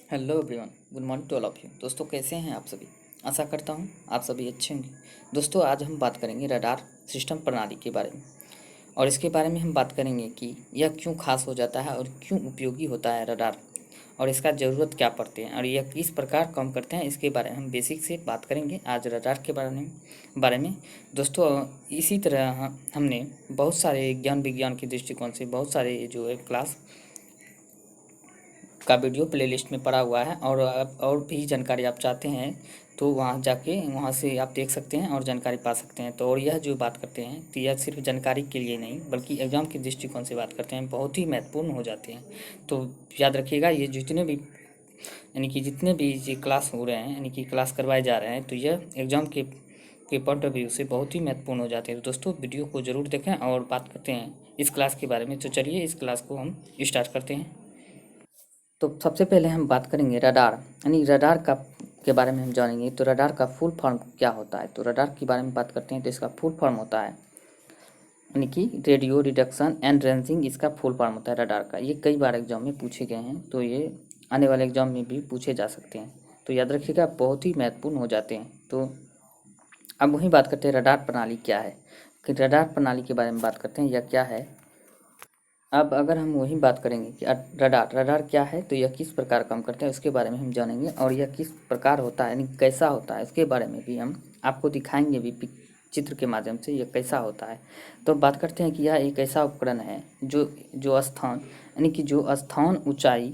Hello everyone, good morning to all of you. दोस्तों, कैसे हैं आप सभी? आशा करता हूं आप सभी अच्छे होंगे। दोस्तों, आज हम बात करेंगे रडार सिस्टम प्रणाली के बारे में, और इसके बारे में हम बात करेंगे कि यह क्यों खास हो जाता है और क्यों उपयोगी होता है रडार, और इसका ज़रूरत क्या पड़ती है और यह किस प्रकार काम करते हैं। इसके बारे में हम बेसिक से बात करेंगे आज रडार के बारे में। दोस्तों, इसी तरह हमने बहुत सारे ज्ञान विज्ञान के दृष्टिकोण से बहुत सारे जो है क्लास का वीडियो प्लेलिस्ट में पड़ा हुआ है, और भी जानकारी आप चाहते हैं तो वहाँ जाके वहाँ से आप देख सकते हैं और जानकारी पा सकते हैं। तो और यह जो बात करते हैं तो यह सिर्फ जानकारी के लिए नहीं बल्कि एग्ज़ाम के दृष्टिकोण से बात करते हैं, बहुत ही महत्वपूर्ण हो जाते हैं। तो याद रखिएगा, ये जितने भी जितने भी ये क्लास हो रहे हैं कि क्लास करवाए जा रहे हैं, तो यह एग्ज़ाम के पॉइंट ऑफ व्यू से बहुत ही महत्वपूर्ण हो जाते हैं। तो दोस्तों, वीडियो को ज़रूर देखें और बात करते हैं इस क्लास के बारे में। तो चलिए इस क्लास को हम स्टार्ट करते हैं। तो सबसे पहले हम बात करेंगे रडार, रडार का के बारे में हम जानेंगे। तो रडार का फुल फॉर्म क्या होता है? तो रडार के बारे में बात करते हैं तो इसका फुल फॉर्म होता है रेडियो रिडक्शन एंड रेंजिंग। इसका फुल फॉर्म होता है रडार का। ये कई बार एग्जाम में पूछे गए हैं, तो ये आने वाले एग्जाम में भी पूछे जा सकते हैं। तो याद रखिएगा, बहुत ही महत्वपूर्ण हो जाते हैं। तो अब वही बात करते हैं रडार प्रणाली क्या है। कि रडार प्रणाली के बारे में बात करते हैं, यह क्या है। अब अगर हम वही बात करेंगे कि रडार रडार क्या है, तो यह किस प्रकार काम करते हैं उसके बारे में हम जानेंगे, और यह किस प्रकार होता है कैसा होता है इसके बारे में भी हम आपको दिखाएंगे भी चित्र के माध्यम से यह कैसा होता है। तो बात करते हैं कि यह एक ऐसा उपकरण है जो जो स्थान जो स्थान, ऊंचाई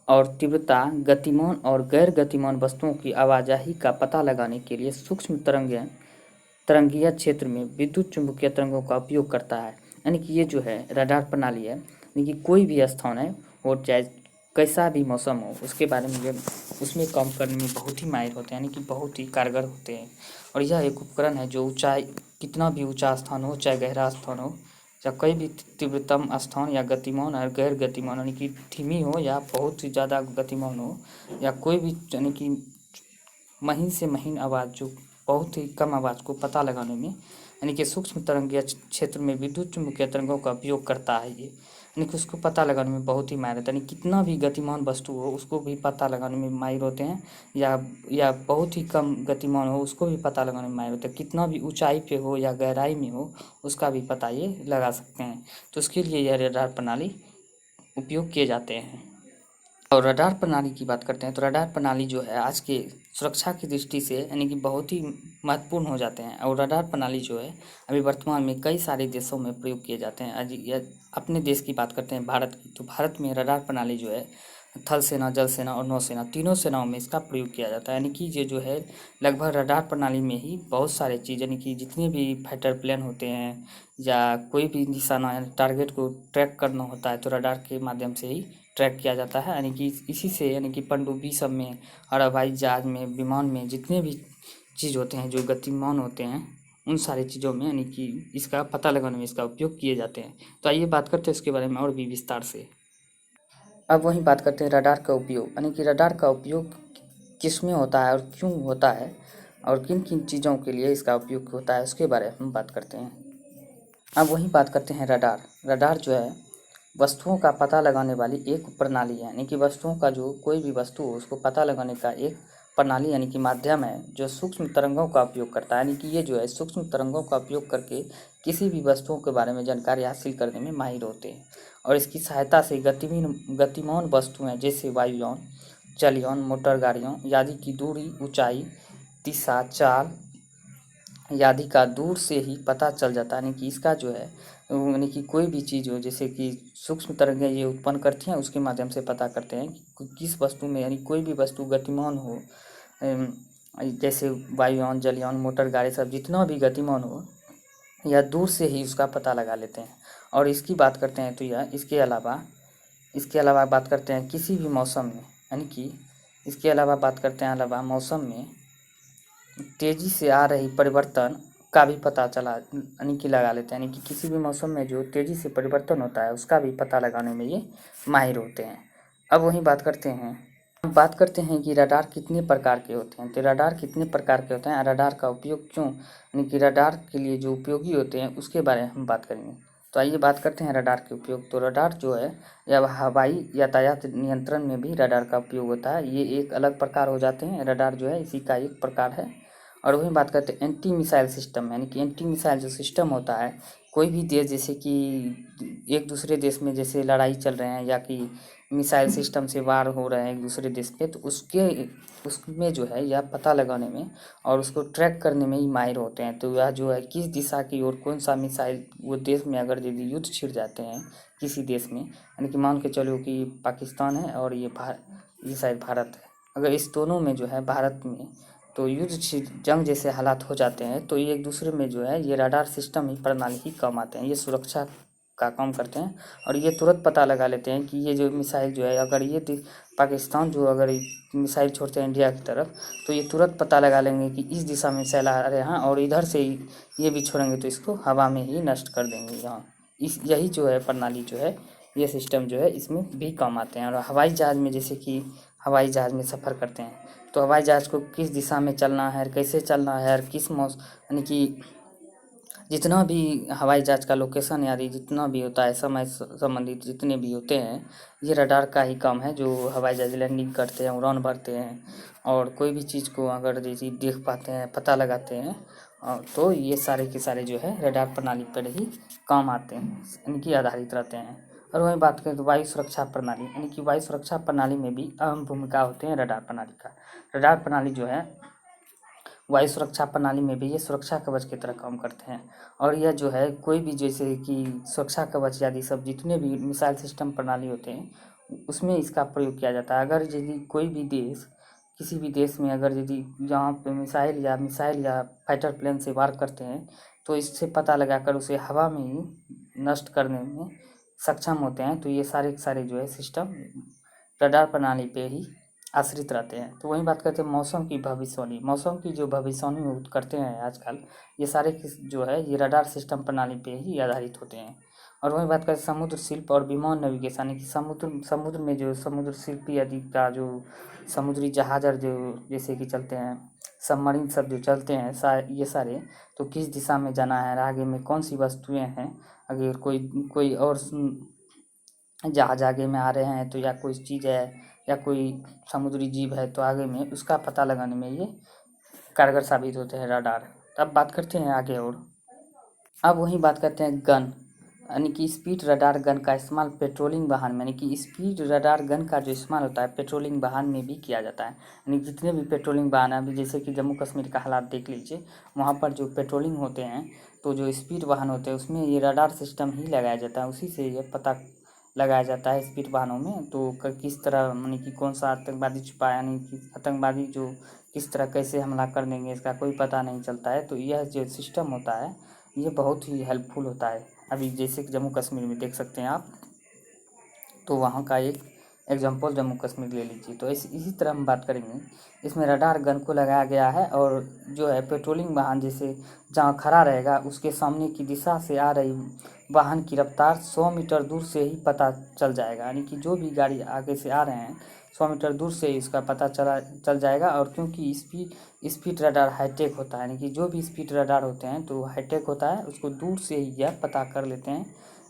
और तीव्रता, गतिमान और गैर गतिमान वस्तुओं की आवाजाही का पता लगाने के लिए सूक्ष्म तरंगीय क्षेत्र में विद्युत चुम्बकीय तरंगों का उपयोग करता है। ये जो है रडार प्रणाली है, कोई भी स्थान है वो चाहे कैसा भी मौसम हो उसके बारे में ये उसमें काम करने में बहुत ही माहिर होते हैं, बहुत ही कारगर होते हैं। और यह एक उपकरण है जो ऊंचाई, कितना भी ऊंचा स्थान हो, चाहे गहरा स्थान हो, या कोई भी तीव्रतम स्थान या गतिमान और गैर गतिमान धीमी हो या बहुत ही ज़्यादा गतिमान हो, या कोई भी महीन से महीन आवाज़ जो बहुत ही कम आवाज़ को पता लगाने में सूक्ष्म तरंगीय क्षेत्र में विद्युत चुम्बकीय तरंगों का उपयोग करता है। ये उसको पता लगाने में बहुत ही माहिर होता है। कितना भी गतिमान वस्तु हो उसको भी पता लगाने में माहिर होते हैं, या बहुत ही कम गतिमान हो उसको भी पता लगाने में माहिर होते हैं। कितना भी ऊंचाई पे हो या गहराई में हो उसका भी पता ये लगा सकते हैं। तो उसके लिए यह रडार प्रणाली उपयोग किए जाते हैं। और रडार प्रणाली की बात करते हैं तो रडार प्रणाली जो है आज के सुरक्षा की दृष्टि से बहुत ही महत्वपूर्ण हो जाते हैं। और रडार प्रणाली जो है अभी वर्तमान में कई सारे देशों में प्रयोग किए जाते हैं। आज अपने देश की बात करते हैं भारत की, तो भारत में रडार प्रणाली जो है थल सेना, जल सेना और नौसेना, तीनों सेनाओं में इसका प्रयोग किया जाता है। ये जो है लगभग रडार प्रणाली में ही बहुत सारे चीज़ जितने भी फाइटर प्लेन होते हैं या कोई भी निशाना टारगेट को ट्रैक करना होता है तो रडार के माध्यम से ही ट्रैक किया जाता है। इसी से पनडुब्बी सब में और हवाई जहाज में, विमान में जितने भी चीज़ होते हैं जो गतिमान होते हैं उन सारी चीज़ों में इसका पता लगाने में इसका उपयोग किए जाते हैं। तो आइए बात करते हैं इसके बारे में और भी विस्तार से। अब वही बात करते हैं रडार का उपयोग, रडार का उपयोग किस में होता है और क्यों होता है, और किन किन चीज़ों के लिए इसका उपयोग होता है उसके बारे में हम बात करते हैं। अब वही बात करते हैं रडार। रडार जो है वस्तुओं का पता लगाने वाली एक प्रणाली है, वस्तुओं का जो कोई भी वस्तु हो उसको पता लगाने का एक प्रणाली माध्यम है जो सूक्ष्म तरंगों का उपयोग करता है। ये जो है सूक्ष्म तरंगों का उपयोग करके किसी भी वस्तुओं के बारे में जानकारी हासिल करने में माहिर होते हैं। और इसकी सहायता से गतिमान वस्तुएं जैसे वायुयान, जलयान, मोटर गाड़ियों आदि की दूरी, ऊंचाई, दिशा, चाल आदि का दूर से ही पता चल जाता है। इसका जो है कोई भी चीज़ हो, जैसे कि सूक्ष्म तरंगें ये उत्पन्न करती हैं उसके माध्यम से पता करते हैं कि किस वस्तु में कोई भी वस्तु गतिमान हो, जैसे वायुयान, जलयान, मोटर गाड़ी सब जितना भी गतिमान हो या दूर से ही उसका पता लगा लेते हैं। और इसकी बात करते हैं तो यह इसके अलावा बात करते हैं किसी भी मौसम में, इसके अलावा बात करते हैं मौसम में तेज़ी से आ रही परिवर्तन का भी पता चला लगा लेते हैं। किसी भी मौसम में जो तेज़ी से परिवर्तन होता है उसका भी पता लगाने में ये माहिर होते हैं। अब वही बात करते हैं कि रडार कितने प्रकार के होते हैं। तो रडार कितने प्रकार के होते हैं, रडार का उपयोग क्यों, रडार के लिए जो उपयोगी होते हैं उसके बारे में हम बात करेंगे। तो आइए बात करते हैं रडार के उपयोग। तो रडार जो है यह हवाई यातायात नियंत्रण में भी रडार का उपयोग होता है। ये एक अलग प्रकार हो जाते हैं, रडार जो है इसी का एक प्रकार है। और वहीं बात करते हैं एंटी मिसाइल सिस्टम, यानी कि एंटी मिसाइल जो सिस्टम होता है, कोई भी देश जैसे कि एक दूसरे देश में जैसे लड़ाई चल रहे हैं या कि मिसाइल सिस्टम से वार हो रहे हैं एक दूसरे देश पे, तो उसमें जो है यह पता लगाने में और उसको ट्रैक करने में ही माहिर होते हैं। तो यह जो है किस दिशा की ओर कौन सा मिसाइल वो देश में अगर यदि युद्ध छिड़ जाते हैं किसी देश में, यानी कि मान के चलो कि पाकिस्तान है और ये शायद भारत है, अगर इस दोनों में जो है भारत में तो जंग जैसे हालात हो जाते हैं, तो ये एक दूसरे में जो है ये रडार सिस्टम ही प्रणाली ही काम आते हैं। ये सुरक्षा का काम करते हैं और ये तुरंत पता लगा लेते हैं कि ये जो मिसाइल जो है, अगर पाकिस्तान जो अगर मिसाइल छोड़ते हैं इंडिया की तरफ, तो ये तुरंत पता लगा लेंगे कि इस दिशा में मिसाइल आ रहे हैं और इधर से ही ये भी छोड़ेंगे तो इसको हवा में ही नष्ट कर देंगे। यहाँ यही जो है प्रणाली जो है, ये सिस्टम जो है इसमें भी काम आते हैं। और हवाई जहाज़ में, जैसे कि हवाई जहाज़ में सफ़र करते हैं तो हवाई जहाज़ को किस दिशा में चलना है, कैसे चलना है, और किस मौसम, यानी कि जितना भी हवाई जहाज़ का लोकेशन आदि जितना भी होता है, समय संबंधित जितने भी होते हैं, ये रडार का ही काम है। जो हवाई जहाज़ लैंडिंग करते हैं, उड़ान भरते हैं और कोई भी चीज़ को अगर जैसे देख पाते हैं, पता लगाते हैं, तो ये सारे के सारे जो है रडार प्रणाली पर ही काम आते हैं, इनकी आधारित रहते हैं। और वहीं बात करें तो वायु सुरक्षा प्रणाली, यानी कि वायु सुरक्षा प्रणाली में भी अहम भूमिका होते हैं रडार प्रणाली का। रडार प्रणाली जो है वायु सुरक्षा प्रणाली में भी ये सुरक्षा कवच की तरह काम करते हैं। और यह जो है कोई भी, जैसे कि सुरक्षा कवच आदि सब जितने भी मिसाइल सिस्टम प्रणाली होते हैं उसमें इसका प्रयोग किया जाता है। अगर यदि कोई भी देश किसी भी देश में अगर यदि जहाँ पे मिसाइल या फाइटर प्लेन से वार करते हैं, तो इससे पता लगाकर उसे हवा में ही नष्ट करने में सक्षम होते हैं। तो ये सारे के सारे जो है सिस्टम रडार प्रणाली पे ही आश्रित रहते हैं। तो वहीं बात करते हैं मौसम की भविष्यवाणी। मौसम की जो भविष्यवाणी वो करते हैं आजकल, ये सारे जो है ये रडार सिस्टम प्रणाली पे ही आधारित होते हैं। और वहीं बात करें समुद्र शिल्प और विमान नेविगेशन, यानी कि समुद्र में जो समुद्र शिल्पी आदि का जो समुद्री जहाज और जो जैसे कि चलते हैं सबमरीन सब जो चलते हैं ये सारे, तो किस दिशा में जाना है, आगे में कौन सी वस्तुएं हैं, अगर कोई और जहाज आगे में आ रहे हैं तो, या कोई चीज़ है या कोई समुद्री जीव है तो आगे में उसका पता लगाने में ये कारगर साबित होते हैं रडार। अब बात करते हैं आगे और अब वहीं बात करते हैं गन, यानी कि स्पीड रडार गन का इस्तेमाल पेट्रोलिंग वाहन में, यानी कि स्पीड रडार गन का जो इस्तेमाल होता है पेट्रोलिंग वाहन में भी किया जाता है। यानी जितने भी पेट्रोलिंग वाहन हैं, अभी जैसे कि जम्मू कश्मीर का हालात देख लीजिए, वहाँ पर जो पेट्रोलिंग होते हैं तो जो स्पीड वाहन होते हैं उसमें ये रडार सिस्टम ही लगाया जाता है। उसी से ये पता लगाया जाता है स्पीड वाहनों में, तो किस तरह, यानी कि कौन सा आतंकवादी छुपा है, यानी कि आतंकवादी जो किस तरह कैसे हमला कर देंगे इसका कोई पता नहीं चलता है। तो यह जो सिस्टम होता है ये बहुत ही हेल्पफुल होता है। अभी जैसे कि जम्मू कश्मीर में देख सकते हैं आप, तो वहाँ का एक एग्जांपल जम्मू कश्मीर ले लीजिए। तो इसी तरह हम बात करेंगे, इसमें रडार गन को लगाया गया है और जो है पेट्रोलिंग वाहन जैसे जहाँ खड़ा रहेगा उसके सामने की दिशा से आ रही वाहन की रफ्तार 100 मीटर दूर से ही पता चल जाएगा। यानी कि जो भी गाड़ी आगे से आ रहे हैं 100 मीटर दूर से ही इसका पता चल जाएगा। और क्योंकि स्पीड रडार हाईटेक होता है, यानी कि जो भी स्पीड रडार होते हैं तो हाईटेक होता है, उसको दूर से ही यह पता कर लेते हैं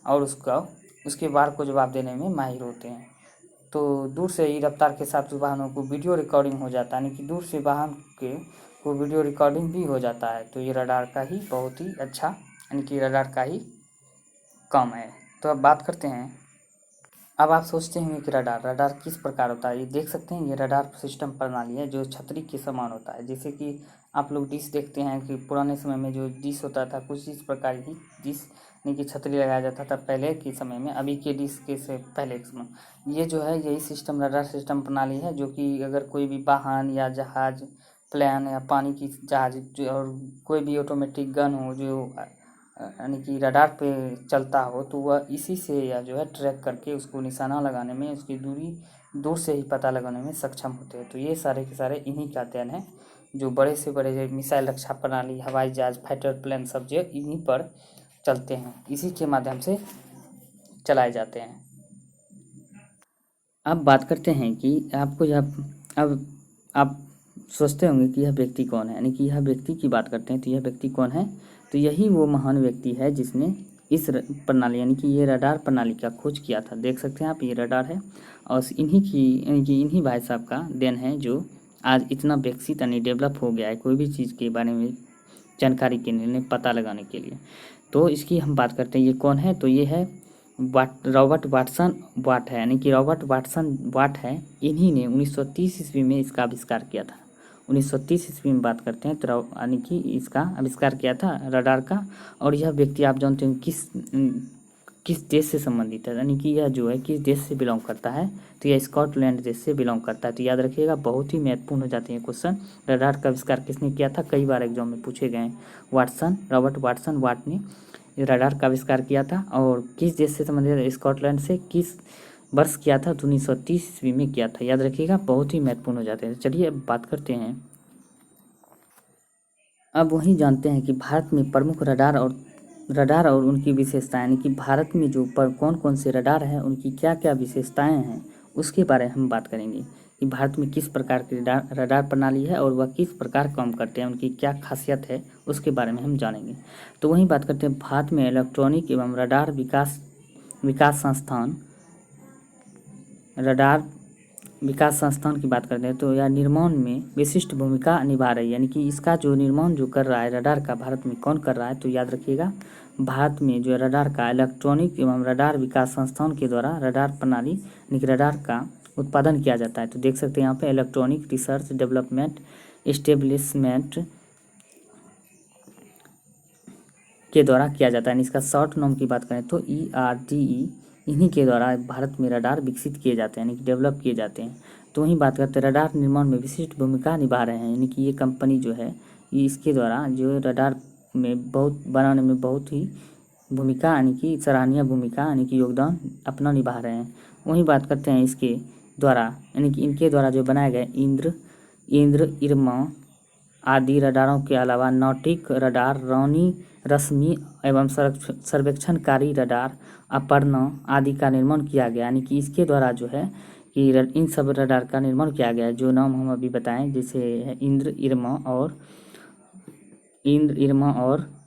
और उसके वार को जवाब देने में माहिर होते हैं। तो दूर से ही रफ्तार के साथ वाहनों को वीडियो रिकॉर्डिंग हो जाता है, यानी कि दूर से वाहन को वीडियो रिकॉर्डिंग भी हो जाता है। तो ये रडार का ही बहुत ही अच्छा, यानी कि रडार का ही काम है। तो अब बात करते हैं, अब आप सोचते होंगे कि रडार किस प्रकार होता है। ये देख सकते हैं, ये रडार सिस्टम प्रणाली है जो छतरी के समान होता है। जैसे कि आप लोग डिश देखते हैं कि पुराने समय में जो डिश होता था कुछ इस प्रकार की डिश, यानी कि छतरी लगाया जाता था पहले के समय में, अभी के डिश के से पहले के समय। ये जो है यही सिस्टम रडार सिस्टम प्रणाली है, जो कि अगर कोई भी वाहन या जहाज, प्लेन या पानी की जहाज और कोई भी ऑटोमेटिक गन हो जो यानी कि रडार पे चलता हो, तो वह इसी से या जो है ट्रैक करके उसको निशाना लगाने में, उसकी दूर से ही पता लगाने में सक्षम होते हैं। तो ये सारे के सारे इन्हीं का अध्ययन है, जो बड़े से बड़े जो मिसाइल रक्षा प्रणाली, हवाई जहाज, फाइटर प्लेन सब जो इन्हीं पर चलते हैं, इसी के माध्यम से चलाए जाते हैं। अब बात करते हैं कि आपको अब आप सोचते होंगे कि यह व्यक्ति कौन है, यानी कि यह व्यक्ति की बात करते हैं तो यह व्यक्ति कौन है। तो यही वो महान व्यक्ति है जिसने प्रणाली यानी कि ये रडार प्रणाली का खोज किया था। देख सकते हैं आप, ये रडार है और इन्हीं की यानी कि इन्हीं भाई साहब का देन है जो आज इतना विकसित यानी डेवलप हो गया है कोई भी चीज़ के बारे में जानकारी के लिए, पता लगाने के लिए। तो इसकी हम बात करते हैं, ये कौन है, तो ये है रॉबर्ट वाटसन वाट है, यानी कि रॉबर्ट वाटसन वाट है। इन्हीं ने 1930 ईस्वी में इसका आविष्कार किया था। 1930 ईस्वी में बात करते हैं तो यानी कि इसका आविष्कार किया था रडार का। और यह व्यक्ति आप जानते हैं किस देश से संबंधित है, यानी कि यह जो है किस देश से बिलोंग करता है, तो यह स्कॉटलैंड देश से बिलोंग करता है। तो याद रखिएगा, बहुत ही महत्वपूर्ण हो जाते हैं क्वेश्चन। रडार का आविष्कार किसने किया था, कई बार एग्जाम में पूछे गए हैं। रॉबर्ट वाटसन वाट ने रडार का आविष्कार किया था। और किस देश से संबंधित है, स्कॉटलैंड से। किस वर्ष किया था, तो 1930 ईस्वी में किया था। याद रखिएगा, बहुत ही महत्वपूर्ण हो जाते हैं। चलिए अब बात करते हैं, अब वही जानते हैं कि भारत में प्रमुख रडार और उनकी विशेषताएं, यानी कि भारत में जो पर कौन कौन से रडार हैं उनकी क्या क्या विशेषताएं हैं, उसके बारे में हम बात करेंगे कि भारत में किस प्रकार की रडार प्रणाली है और वह किस प्रकार काम करते हैं, उनकी क्या खासियत है, उसके बारे में हम जानेंगे। तो वहीं बात करते हैं, भारत में इलेक्ट्रॉनिक एवं रडार विकास संस्थान रडार विकास संस्थान की बात करते हैं तो यह निर्माण में विशिष्ट भूमिका निभा रही है, यानी कि इसका जो निर्माण जो कर रहा है रडार का, भारत में कौन कर रहा है, तो याद रखिएगा, भारत में जो रडार का इलेक्ट्रॉनिक एवं रडार विकास संस्थान के द्वारा रडार प्रणाली यानी कि रडार का उत्पादन किया जाता है। तो देख सकते हैं यहाँ पे इलेक्ट्रॉनिक रिसर्च डेवलपमेंट एस्टेब्लिशमेंट के द्वारा किया जाता है। इसका शॉर्ट नॉम की बात करें तो ERDE, इन्हीं के द्वारा भारत में रडार विकसित किए जाते हैं, यानी कि डेवलप किए जाते हैं। तो वहीं बात करते हैं, रडार निर्माण में विशिष्ट भूमिका निभा रहे हैं, यानी कि ये कंपनी जो है ये इसके द्वारा जो रडार में बहुत बनाने में बहुत ही भूमिका यानी कि सराहनीय भूमिका यानी कि योगदान अपना निभा रहे हैं। वहीं बात करते हैं इसके द्वारा यानी कि इनके द्वारा जो बनाए गए इंद्र इरमा आदि रडारों के अलावा नॉटिक रडार, रोनी रश्मि एवं सर्वेक्षणकारी रडार, अपर्णा आदि का निर्माण किया गया, यानी कि इसके द्वारा जो है कि इन सब रडार का निर्माण किया गया है। जो नाम हम अभी बताएं, जैसे है इंद्र इरमा और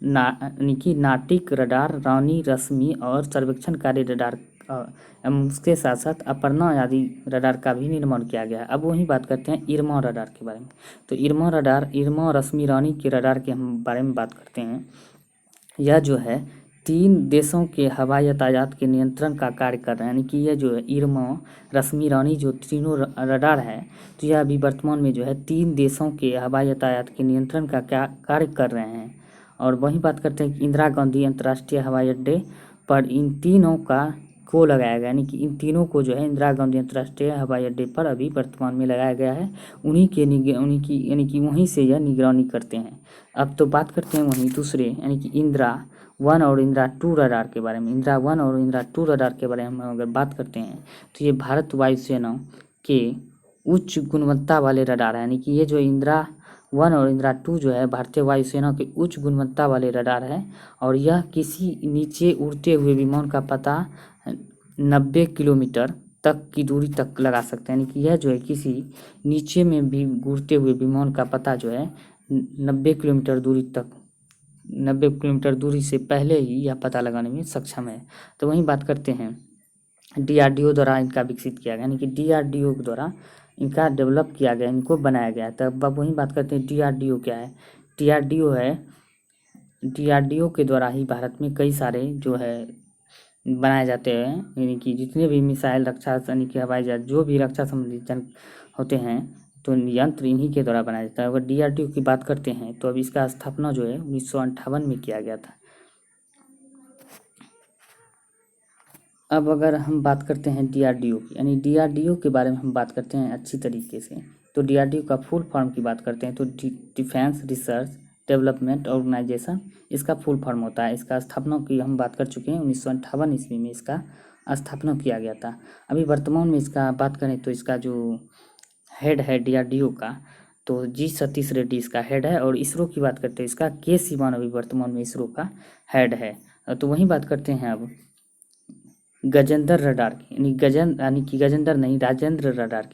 यानी कि नाटिक रडार, रोनी रश्मि और सर्वेक्षणकारी रडार एवं उसके साथ साथ अपर्णा आदि रडार का भी निर्माण किया गया है। अब वहीं बात करते हैं इरमा रडार के बारे में। तो इरमा रश्मि रोनी के रडार के हम बारे में बात करते हैं। यह जो है 3 देशों के हवाई यातायात के नियंत्रण का कार्य कर रहे हैं, यानी कि यह जो है इरमा रश्मि रोनी जो तीनों रडार है, तो यह अभी वर्तमान में जो है 3 देशों के हवाई यातायात के नियंत्रण का क्या कार्य कर रहे हैं। और वहीं बात करते हैं कि इंदिरा गांधी अंतर्राष्ट्रीय हवाई अड्डे पर इन तीनों को लगाया गया, यानी कि इन तीनों को जो है इंदिरा गांधी अंतर्राष्ट्रीय हवाई अड्डे पर अभी वर्तमान में लगाया गया है। उन्हीं की यानी कि वहीं से यह निगरानी करते हैं। अब तो बात करते हैं वहीं दूसरे यानी कि इंदिरा 1 और इंदिरा 2 रडार के बारे में। इंदिरा 1 और इंदिरा 2 रडार के बारे में हम अगर बात करते हैं तो ये भारत वायुसेना के उच्च गुणवत्ता वाले रडार है, यानी कि ये जो इंदिरा 1 और इंदिरा 2 जो है भारतीय वायुसेना के उच्च गुणवत्ता वाले रडार है। और यह किसी नीचे उड़ते हुए विमान का पता 90 किलोमीटर तक की दूरी तक लगा सकते हैं, यानी कि यह जो है किसी नीचे में भी उड़ते हुए विमान का पता जो है 90 किलोमीटर दूरी से पहले ही यह पता लगाने में सक्षम है। तो वहीं बात करते हैं DRDO द्वारा इनका विकसित किया गया, यानी कि DRDO द्वारा इनका डेवलप किया गया, इनको बनाया गया। तब अब वहीं बात करते हैं DRDO क्या है। DRDO के द्वारा ही भारत में कई सारे जो है बनाए जाते हैं, यानी कि जितने भी मिसाइल रक्षा यानी कि हवाई जहाज जो भी रक्षा संबंधित होते हैं तो यंत्र इन्हीं के द्वारा बनाया जाता है। अगर DRDO की बात करते हैं तो अब इसका स्थापना जो है 1958 में किया गया था। अब अगर हम बात करते हैं DRDO की, यानी DRDO के बारे में हम बात करते हैं अच्छी तरीके से, तो DRDO का फुल फॉर्म की बात करते हैं तो डिफेंस रिसर्च डेवलपमेंट ऑर्गेनाइजेशन इसका फुल फॉर्म होता है। इसका स्थापना की हम बात कर चुके हैं, 1958 ईस्वी में इसका स्थापना किया गया था। अभी वर्तमान में इसका बात करें तो इसका जो हेड है DRDO का, तो जी सतीश रेड्डी इसका हेड है। और इसरो की बात करते हैं, इसका के सिवान अभी वर्तमान में इसरो का हेड है। तो वहीं बात करते हैं अब गजेंद्र रडार की, गजेंद्र नहीं, राजेंद्र रडार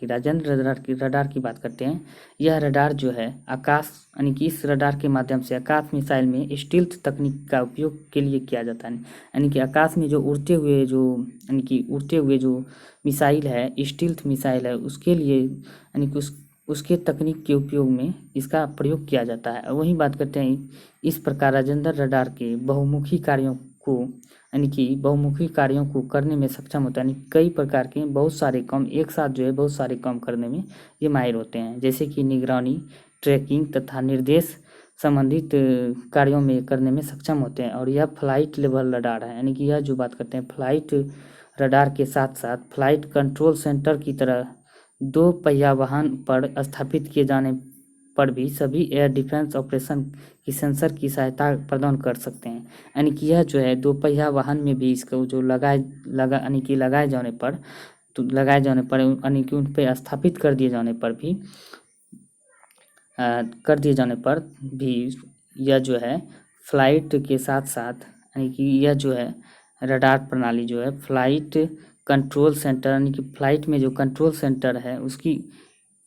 की बात करते हैं। यह रडार जो है आकाश इस रडार के माध्यम से आकाश मिसाइल में स्टील्थ तकनीक का उपयोग के लिए किया जाता है। आकाश में जो उड़ते हुए जो मिसाइल है, स्टील्थ मिसाइल है, उसके लिए उसके तकनीक के उपयोग में इसका प्रयोग किया जाता है। वहीं बात करते हैं इस प्रकार राजेंद्र रडार के बहुमुखी कार्यों को करने में सक्षम होता है। कई प्रकार के बहुत सारे काम एक साथ जो है बहुत सारे काम करने में ये माहिर होते हैं, जैसे कि निगरानी, ट्रैकिंग तथा निर्देश संबंधित कार्यों में करने में सक्षम होते हैं। और यह फ्लाइट लेवल रडार है, यह जो बात करते हैं फ्लाइट रडार के साथ साथ फ्लाइट कंट्रोल सेंटर की तरह 2 पहिया वाहन पर स्थापित किए जाने पर भी सभी एयर डिफेंस ऑपरेशन की सेंसर की सहायता प्रदान कर सकते हैं। यह जो है 2 पहिया वाहन में भी इसको जो लगाए जाने पर उन पे स्थापित कर दिए जाने पर भी यह जो है फ्लाइट के साथ साथ यह जो है रडार प्रणाली जो है फ्लाइट कंट्रोल सेंटर फ्लाइट में जो कंट्रोल सेंटर है उसकी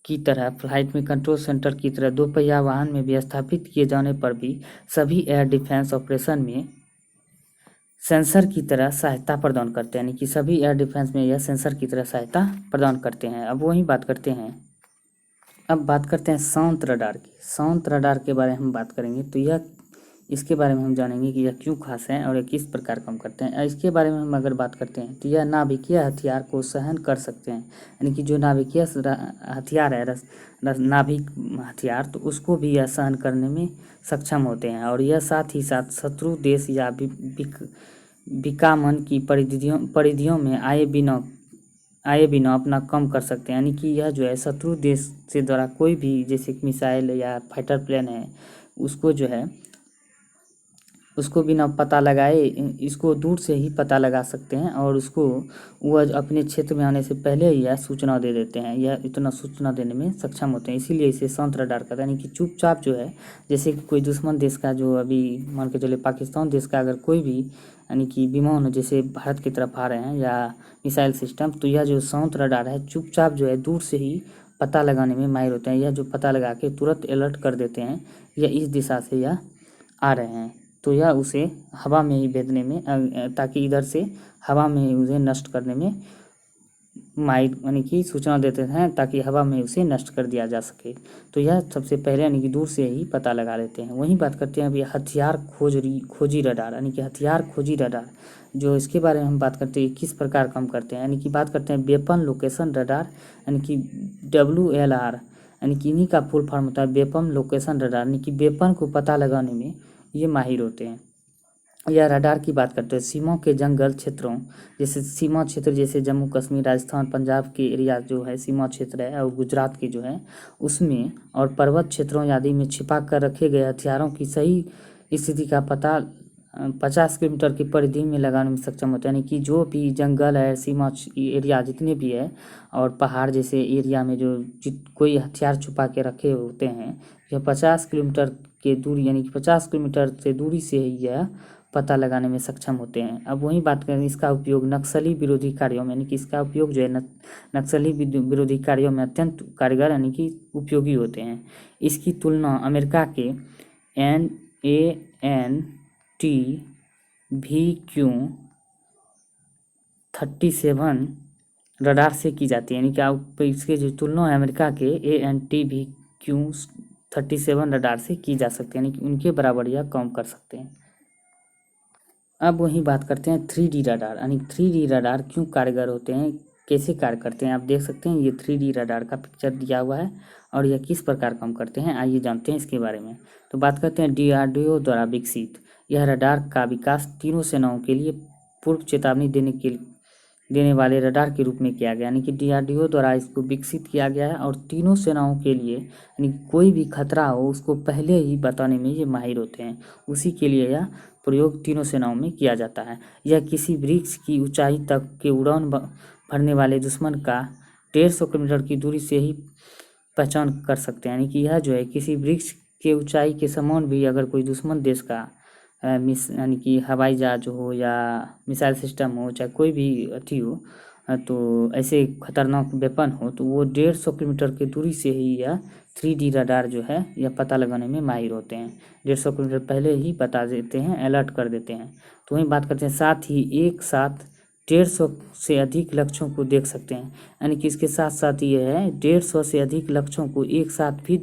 की तरह फ्लाइट में कंट्रोल सेंटर की तरह 2 पहिया वाहन में भी स्थापित किए जाने पर भी सभी एयर डिफेंस ऑपरेशन में सेंसर की तरह सहायता प्रदान करते हैं। कि सभी एयर डिफेंस में यह सेंसर की तरह सहायता प्रदान करते हैं। अब बात करते हैं शांत रडार की। शांत रडार के बारे में हम बात करेंगे तो इसके बारे में हम जानेंगे कि यह क्यों खास है और यह किस प्रकार काम करते हैं। इसके बारे में हम अगर बात करते हैं तो यह नाभिकीय हथियार को सहन कर सकते हैं। कि जो नाभिकीय हथियार है नाभिक हथियार, तो उसको भी यह सहन करने में सक्षम होते हैं। और यह साथ ही साथ शत्रु देश या विकामन की परिधियों में आए बिना अपना कम कर सकते हैं। कि यह जो है शत्रु देश से द्वारा कोई भी जैसे मिसाइल या फाइटर प्लेन है उसको बिना पता लगाए इसको दूर से ही पता लगा सकते हैं और उसको वह अपने क्षेत्र में आने से पहले ही यह सूचना दे देते हैं। यह इतना सूचना देने में सक्षम होते हैं, इसीलिए इसे शांत रडार कहते हैं। कि चुपचाप जो है जैसे कि कोई दुश्मन देश का जो अभी मान के चले पाकिस्तान देश का अगर कोई भी कि विमान जैसे भारत की तरफ आ रहे हैं या मिसाइल सिस्टम, तो यह जो शांत रडार है चुपचाप जो है दूर से ही पता लगाने में माहिर होते हैं। यह जो पता लगा के तुरंत अलर्ट कर देते हैं या इस दिशा से यह आ रहे हैं, तो यह उसे हवा में ही भेजने में ताकि इधर से हवा में ही उसे नष्ट करने में माहिर कि सूचना देते हैं ताकि हवा में उसे नष्ट कर दिया जा सके। तो यह सबसे पहले कि दूर से ही पता लगा लेते हैं। वहीं बात करते हैं अभी हथियार खोजी रडार कि हथियार खोजी रडार जो इसके बारे में हम बात करते हैं किस प्रकार काम करते हैं। कि बात करते हैं वेपन लोकेशन रडार कि WLR कि इन्हीं का फुल फॉर्म होता है वेपन लोकेशन रडार। कि वेपन को पता लगाने में ये माहिर होते हैं। यह रडार की बात करते हैं सीमा के जंगल क्षेत्रों जैसे सीमा क्षेत्र जैसे जम्मू कश्मीर, राजस्थान, पंजाब के एरिया जो है सीमा क्षेत्र है और गुजरात की जो है उसमें और पर्वत क्षेत्रों आदि में छिपा कर रखे गए हथियारों की सही स्थिति का पता 50 किलोमीटर की परिधि में लगाने में सक्षम होते हैं। कि जो भी जंगल है, सीमा एरिया जितने भी है और पहाड़ जैसे एरिया में जो कोई हथियार छुपा के रखे होते हैं, यह 50 किलोमीटर के दूरी कि 50 किलोमीटर से दूरी से ही यह पता लगाने में सक्षम होते हैं। अब वहीं बात करें इसका उपयोग नक्सली विरोधी कार्यों में कि इसका उपयोग जो है नक्सली विरोधी कार्यों में अत्यंत कारगर कि उपयोगी होते हैं। इसकी तुलना अमेरिका के ANTVQ-37 रडार से की जाती है। कि इसके जो तुलना है अमेरिका के ANTVQ-37 रडार से की जा सकती है। कि उनके बराबर यह काम कर सकते हैं। अब वहीं बात करते हैं 3D रडार 3D रडार क्यों कारगर होते हैं, कैसे कार्य करते हैं। आप देख सकते हैं ये 3D रडार का पिक्चर दिया हुआ है और यह किस प्रकार काम करते हैं, आइए जानते हैं इसके बारे में। तो बात करते हैं DRDO द्वारा विकसित यह रडार का विकास तीनों सेनाओं के लिए पूर्व चेतावनी देने वाले रडार के रूप में किया गया। कि DRDO द्वारा इसको विकसित किया गया है और तीनों सेनाओं के लिए कोई भी खतरा हो उसको पहले ही बताने में ये माहिर होते हैं। उसी के लिए यह प्रयोग तीनों सेनाओं में किया जाता है। यह किसी वृक्ष की ऊंचाई तक के उड़ान भरने वाले दुश्मन का 150 किलोमीटर की दूरी से ही पहचान कर सकते हैं। कि यह जो है किसी वृक्ष के ऊंचाई के समान भी अगर कोई दुश्मन देश का यानी कि हवाई जहाज हो या मिसाइल सिस्टम हो, चाहे कोई भी अथी हो, तो ऐसे खतरनाक वेपन हो, तो वो 150 किलोमीटर की दूरी से ही या 3D रडार जो है यह पता लगाने में माहिर होते हैं। 150 किलोमीटर पहले ही बता देते हैं, अलर्ट कर देते हैं। तो वहीं बात करते हैं, साथ ही एक साथ 150 से अधिक लक्ष्यों को देख सकते हैं। यानी कि इसके साथ साथ ये है 150 से अधिक लक्ष्यों को एक साथ भी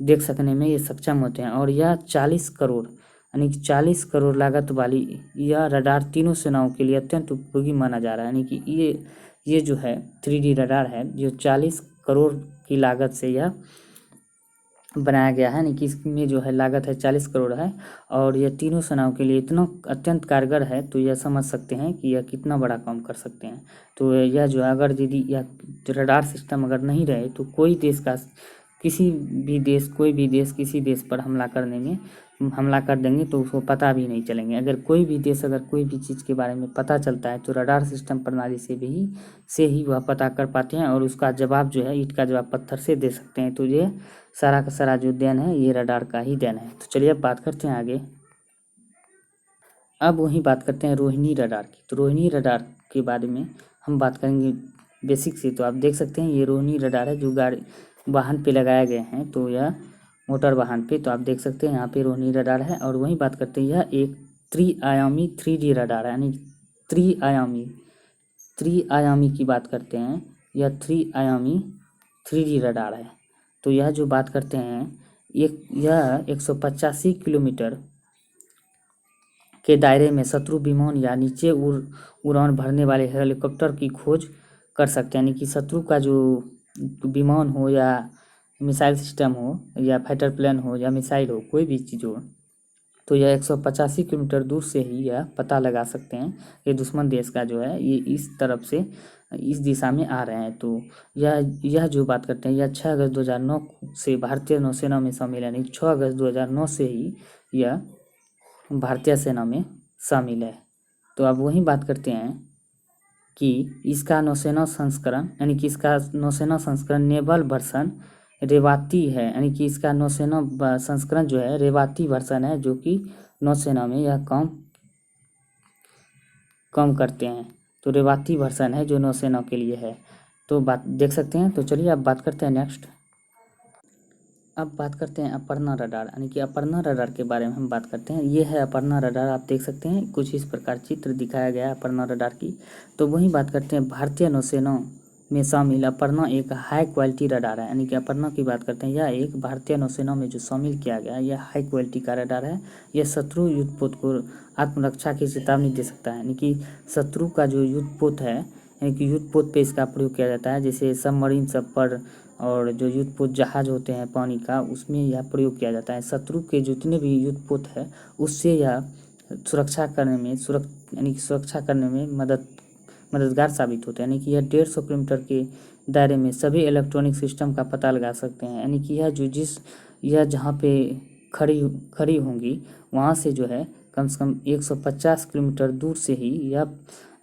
देख सकने में ये सक्षम होते हैं। और यह 40 करोड़ यानी कि 40 करोड़ लागत वाली यह रडार तीनों सेनाओं के लिए अत्यंत उपयोगी माना जा रहा है। यानी कि ये जो है 3D रडार है, जो 40 करोड़ की लागत से यह बनाया गया है। यानी कि इसमें जो है लागत है 40 करोड़ है, और यह तीनों सेनाओं के लिए इतना अत्यंत कारगर है, तो यह समझ सकते हैं कि यह कितना बड़ा काम कर सकते हैं। तो यह जो अगर यदि यह रडार सिस्टम अगर नहीं रहे, तो कोई देश का कोई भी देश किसी देश पर हमला कर देंगे तो उसको पता भी नहीं चलेंगे। अगर कोई भी देश अगर कोई भी चीज़ के बारे में पता चलता है, तो रडार सिस्टम प्रणाली से ही वह पता कर पाते हैं, और उसका जवाब जो है ईंट का जवाब पत्थर से दे सकते हैं। तो ये सारा का सारा जो देन है ये रडार का ही देन है। तो चलिए अब बात करते हैं आगे। अब वहीं बात करते हैं रोहिणी रडार की। तो रोहिणी रडार के बारे में हम बात करेंगे बेसिक से। तो आप देख सकते हैं ये रोहिणी रडार है, जो गाड़ी वाहन पे लगाए गए हैं। तो यह मोटर वाहन पे, तो आप देख सकते हैं यहाँ पे रोहिणी रडार है। और वहीं बात करते हैं, यह एक त्रिआयामी 3D रडार है। यानी त्रिआयामी की बात करते हैं, यह त्रिआयामी 3D रडार है। तो यह जो बात करते हैं, यह 185 किलोमीटर के दायरे में शत्रु विमान या नीचे उड़ान भरने वाले हेलीकॉप्टर की खोज कर सकते हैं। यानी कि शत्रु का जो विमान हो या मिसाइल सिस्टम हो या फाइटर प्लेन हो या मिसाइल हो, कोई भी चीज़ हो, तो यह 185 किलोमीटर दूर से ही यह पता लगा सकते हैं कि दुश्मन देश का जो है ये इस तरफ से इस दिशा में आ रहे हैं। तो यह जो बात करते हैं, यह 6 अगस्त 2009 से भारतीय नौसेना में शामिल है। यानी 6 अगस्त 2009 से ही यह भारतीय सेना में शामिल है। तो अब वहीं बात करते हैं कि इसका नौसेना संस्करण, यानी कि इसका नौसेना संस्करण नेवल वर्सन रेवाती है। यानी कि इसका नौसेना संस्करण जो है रेवाती वर्सन है, जो कि नौसेना में यह काम करते हैं। तो रेवाती वर्सन है जो नौसेना के लिए है। तो बात देख सकते हैं। तो चलिए अब बात करते हैं नेक्स्ट। अब बात करते हैं अपर्णा रडार। यानी कि अपर्णा रडार के बारे में हम बात करते हैं। ये है अपर्णा रडार, आप देख सकते हैं कुछ इस प्रकार चित्र दिखाया गया है अपर्णा रडार की। तो वहीं बात करते हैं भारतीय नौसेना में शामिल अपर्णा एक हाई क्वालिटी रडार है। यानी कि अपर्णा की बात करते हैं, यह एक भारतीय नौसेना में जो शामिल किया गया है, यह हाई क्वालिटी का रडार है। यह शत्रु युद्धपोत को आत्मरक्षा की चेतावनी दे सकता है। यानी कि शत्रु का जो युद्धपोत है, यानी कि युद्धपोत पे इसका प्रयोग किया जाता है, जैसे सबमरीन सब पर, और जो युद्धपोत जहाज होते हैं पानी का, उसमें यह प्रयोग किया जाता है। शत्रु के जितने भी युद्धपोत है, उससे यह सुरक्षा करने में यानी कि सुरक्षा करने में मददगार साबित होते हैं। यानी कि यह 150 किलोमीटर के दायरे में सभी इलेक्ट्रॉनिक सिस्टम का पता लगा सकते हैं। यानी कि यह जहाँ पे खड़ी होंगी, वहाँ से जो है कम से कम 150 किलोमीटर दूर से ही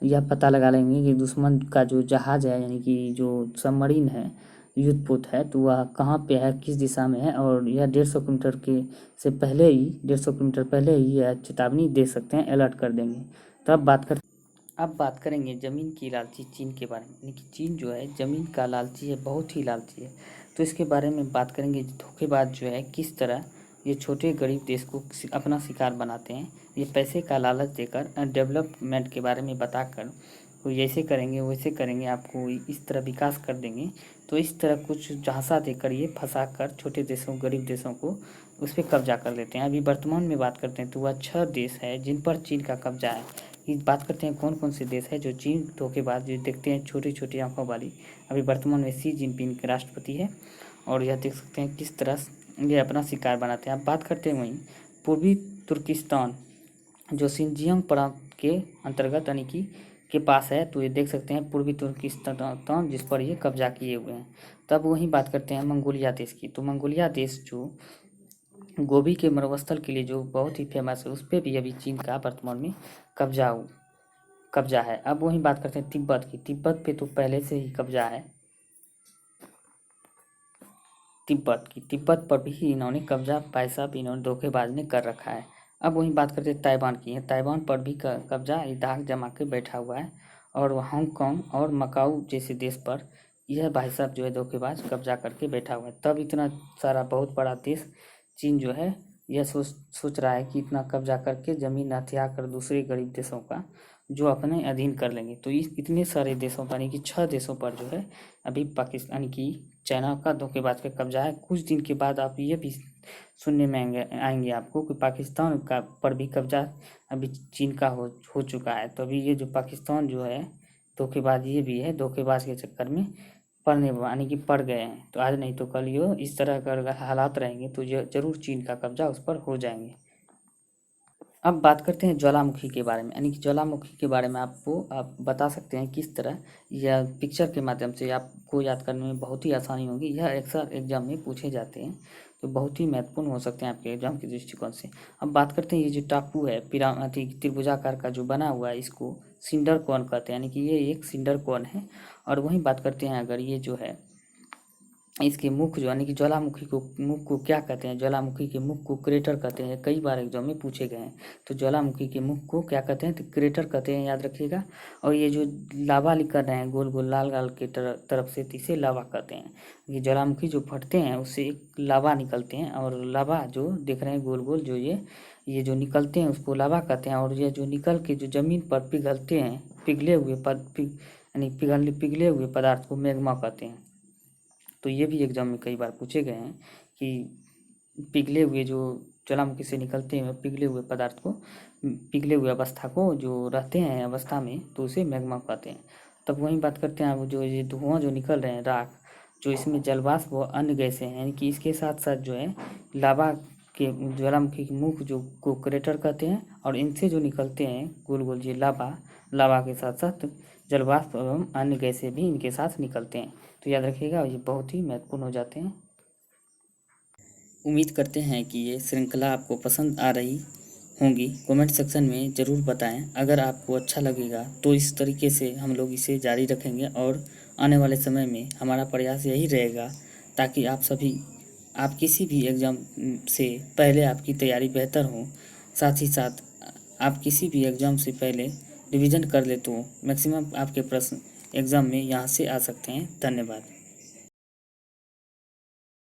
यह पता लगा लेंगे कि दुश्मन का जो जहाज है, यानी कि जो सबमरीन है, युद्धपोत है, तो वह कहाँ पे है, किस दिशा में है। और यह 150 किलोमीटर के से पहले ही 150 किलोमीटर पहले ही यह चेतावनी दे सकते हैं, अलर्ट कर देंगे। तो अब बात करेंगे ज़मीन की लालची चीन के बारे में। यानी कि चीन जो है ज़मीन का लालची है, बहुत ही लालची है। तो इसके बारे में बात करेंगे, धोखेबाज जो है किस तरह ये छोटे गरीब देश को अपना शिकार बनाते हैं। ये पैसे का लालच देकर डेवलपमेंट के बारे में बताकर वो ऐसे करेंगे वैसे करेंगे, आपको इस तरह विकास कर देंगे। तो इस तरह कुछ झांसा देकर ये फंसा कर छोटे देशों गरीब देशों को उस पर कब्जा कर लेते हैं। अभी वर्तमान में बात करते हैं तो वह 6 देश है जिन पर चीन का कब्जा है। इस बात करते हैं कौन कौन से देश है जो चीन धोखेबाज जो देखते हैं छोटी छोटी आंखों वाली। अभी वर्तमान में शी जिनपिंग के राष्ट्रपति है, और यह देख सकते हैं किस तरह ये अपना शिकार बनाते हैं। अब बात करते हैं वहीं पूर्वी तुर्किस्तान जो सिंजियांग प्रांत के अंतर्गत यानी कि के पास है। तो ये देख सकते हैं पूर्वी तुर्किस्तान जिस पर ये कब्जा किए हुए हैं। तब वहीं बात करते हैं मंगोलिया देश की। तो मंगोलिया देश जो गोभी के मरुस्थल के लिए जो बहुत ही फेमस है, उस पर भी अभी चीन का वर्तमान में कब्जा है। अब वहीं बात करते हैं तिब्बत की। तिब्बत पे तो पहले से ही कब्जा है तिब्बत पर भी इन्होंने कब्जा, पैसा भी इन्होंने धोखेबाज ने कर रखा है। अब वहीं बात करते हैं ताइवान की। ताइवान पर भी कब्जा दाग जमा के बैठा हुआ है, और हांगकांग और मकाऊ जैसे देश पर यह भाई साहब जो है धोखेबाज कब्जा करके बैठा हुआ है। तब इतना सारा बहुत बड़ा देश चीन जो है यह सोच रहा है कि इतना कब्जा करके ज़मीन हथिया कर दूसरे गरीब देशों का जो अपने अधीन कर लेंगे। तो इस इतने सारे देशों पर यानी कि 6 देशों पर जो है अभी पाकिस्तान की चाइना का धोखेबाज का कब्जा है। कुछ दिन के बाद आप ये भी सुनने में आएंगे आपको कि पाकिस्तान का पर भी कब्जा अभी चीन का हो चुका है। तो अभी ये जो पाकिस्तान जो है धोखेबाज, ये भी है धोखेबाज के चक्कर में पड़ने यानी कि पड़ गए हैं। तो आज नहीं तो कल ये इस तरह का अगर हालात रहेंगे तो जरूर चीन का कब्जा उस पर हो जाएंगे। अब बात करते हैं ज्वालामुखी के बारे में, यानी कि ज्वालामुखी के बारे में आपको आप बता सकते हैं किस तरह या पिक्चर के माध्यम से आपको याद करने में बहुत ही आसानी होगी। यह अक्सर एग्जाम में पूछे जाते हैं, तो बहुत ही महत्वपूर्ण हो सकते हैं आपके एग्जाम के दृष्टिकोण से। अब बात करते हैं ये जो टापू है त्रिभुजाकार का जो बना हुआ है, इसको सिंडर कॉन कहते हैं, यानी कि ये एक सिंडर कॉन है। और वहीं बात करते हैं अगर ये जो है इसके मुख जो यानी कि ज्वालामुखी को मुख को क्या कहते हैं, ज्वालामुखी के मुख को क्रेटर कहते हैं। कई बार एग्जाम में पूछे गए हैं। तो ज्वालामुखी के मुख को क्या कहते हैं, तो क्रेटर कहते हैं, याद रखिएगा। और ये जो लावा लिख रहे हैं गोल गोल लाल लाल के तरफ से, तो इसे लावा कहते हैं। ये ज्वालामुखी जो फटते हैं उससे एक लावा निकलते हैं, और लावा जो देख रहे हैं गोल गोल जो ये जो निकलते हैं उसको लावा कहते हैं। और ये जो निकल के जो जमीन पर पिघलते हैं, पिघले हुए पदार्थ को मैग्मा कहते हैं। तो ये भी एग्जाम में कई बार पूछे गए हैं कि पिघले हुए जो ज्वालामुखी से निकलते हैं पिघले हुए पदार्थ को, पिघले हुए अवस्था को जो रहते हैं अवस्था में, तो उसे मैग्मा कहते हैं। तब वहीं बात करते हैं अब जो ये धुआं जो निकल रहे हैं राख, जो इसमें जलवाष्प व अन्य गैसें हैं, यानी कि इसके साथ साथ जो है लावा के ज्वालामुखी के मुख जो को क्रेटर कहते हैं, और इनसे जो निकलते हैं गोल गोल ये लावा के साथ साथ जलवाष्प एवं अन्य गैसें भी इनके साथ निकलते हैं। तो याद रखिएगा, ये बहुत ही महत्वपूर्ण हो जाते हैं। उम्मीद करते हैं कि ये श्रृंखला आपको पसंद आ रही होंगी। कमेंट सेक्शन में ज़रूर बताएं। अगर आपको अच्छा लगेगा तो इस तरीके से हम लोग इसे जारी रखेंगे, और आने वाले समय में हमारा प्रयास यही रहेगा ताकि आप किसी भी एग्ज़ाम से पहले आपकी तैयारी बेहतर हो। साथ ही साथ आप किसी भी एग्ज़ाम से पहले रिवीजन कर ले तो मैक्सिमम आपके प्रश्न एग्ज़ाम में यहाँ से आ सकते हैं। धन्यवाद।